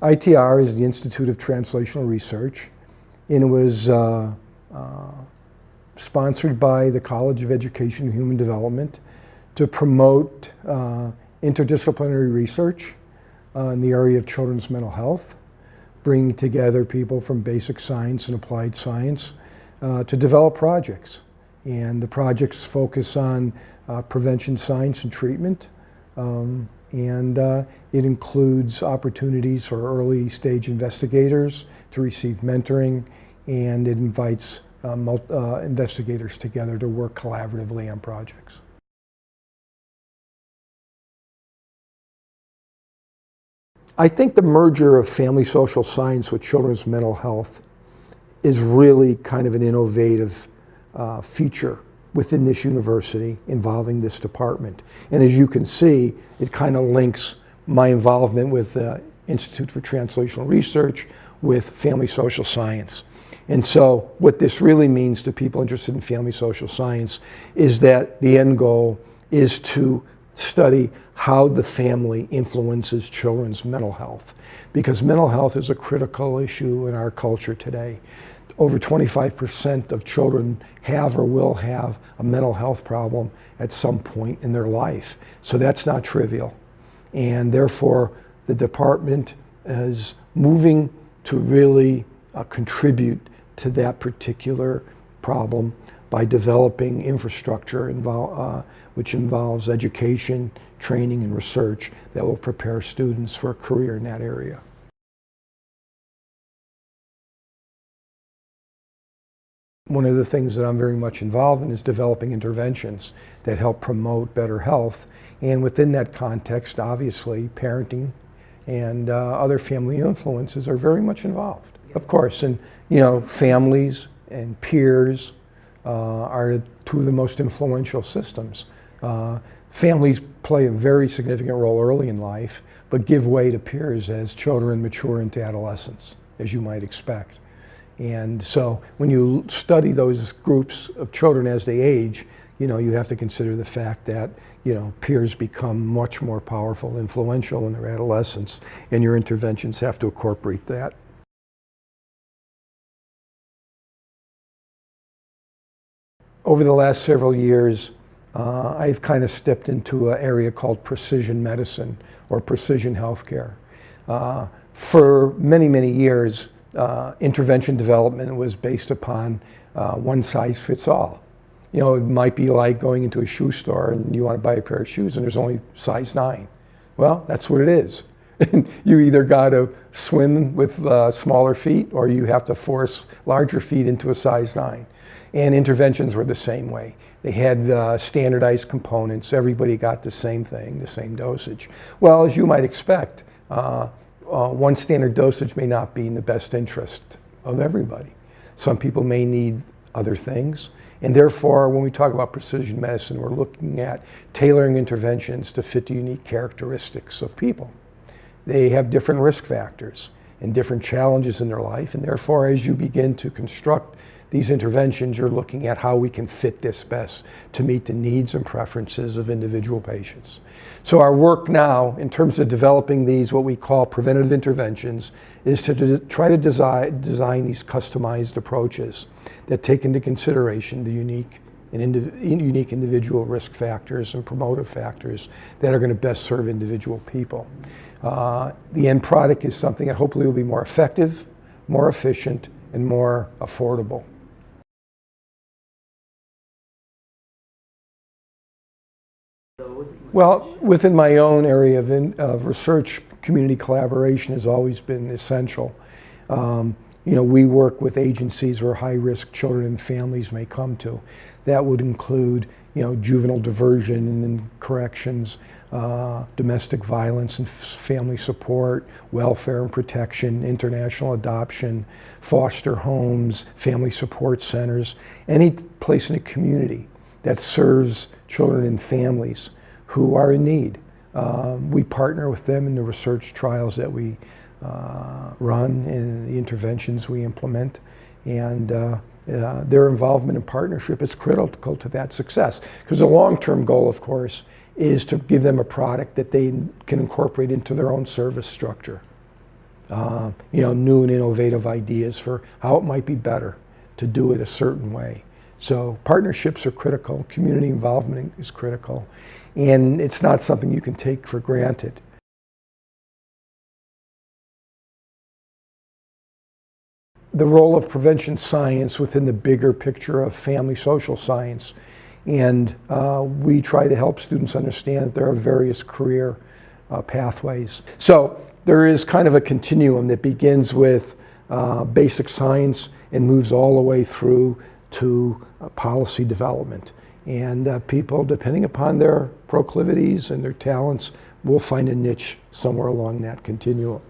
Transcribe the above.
ITR is the Institute of Translational Research, and it was sponsored by the College of Education and Human Development to promote interdisciplinary research in the area of children's mental health, bringing together people from basic science and applied science to develop projects. And the projects focus on prevention science and treatment, and it includes opportunities for early stage investigators to receive mentoring, and it invites investigators together to work collaboratively on projects. I think the merger of family social science with children's mental health is really kind of an innovative feature within this university involving this department. And as you can see, it kind of links my involvement with the Institute for Translational Research with family social science. And so what this really means to people interested in family social science is that the end goal is to study how the family influences children's mental health, because mental health is a critical issue in our culture today. Over 25% of children have or will have a mental health problem at some point in their life. So that's not trivial. And therefore, the department is moving to really contribute to that particular problem by developing infrastructure which involves education, training, and research that will prepare students for a career in that area. One of the things that I'm very much involved in is developing interventions that help promote better health. And within that context, obviously, parenting and other family influences are very much involved. Of course, and families and peers are two of the most influential systems. Families play a very significant role early in life, but give way to peers as children mature into adolescence, as you might expect. And so when you study those groups of children as they age, you have to consider the fact that, peers become much more powerful and influential in their adolescence, and your interventions have to incorporate that. Over the last several years, I've kind of stepped into an area called precision medicine or precision healthcare. For many, many years, intervention development was based upon one size fits all. It might be like going into a shoe store and you want to buy a pair of shoes and there's only size 9. Well, that's what it is. You either got to swim with smaller feet or you have to force larger feet into a size 9. And interventions were the same way. They had standardized components. Everybody got the same thing, the same dosage. Well, as you might expect, one standard dosage may not be in the best interest of everybody. Some people may need other things. And therefore, when we talk about precision medicine, we're looking at tailoring interventions to fit the unique characteristics of people. They have different risk factors and different challenges in their life, and therefore, as you begin to construct these interventions, you're looking at how we can fit this best to meet the needs and preferences of individual patients. So our work now, in terms of developing these, what we call preventative interventions, is to try to design these customized approaches that take into consideration the unique individual risk factors and promotive factors that are going to best serve individual people. The end product is something that hopefully will be more effective, more efficient, and more affordable. Well, within my own area of research, community collaboration has always been essential. We work with agencies where high-risk children and families may come to. That would include, juvenile diversion and corrections, domestic violence and family support, welfare and protection, international adoption, foster homes, family support centers, any place in a community that serves children and families who are in need. We partner with them in the research trials that we run and the interventions we implement, and their involvement and partnership is critical to that success, because the long-term goal, of course, is to give them a product that they can incorporate into their own service structure. new and innovative ideas for how it might be better to do it a certain way. So partnerships are critical, community involvement is critical, and it's not something you can take for granted. The role of prevention science within the bigger picture of family social science. And we try to help students understand that there are various career pathways. So there is kind of a continuum that begins with basic science and moves all the way through to policy development. And people, depending upon their proclivities and their talents, will find a niche somewhere along that continuum.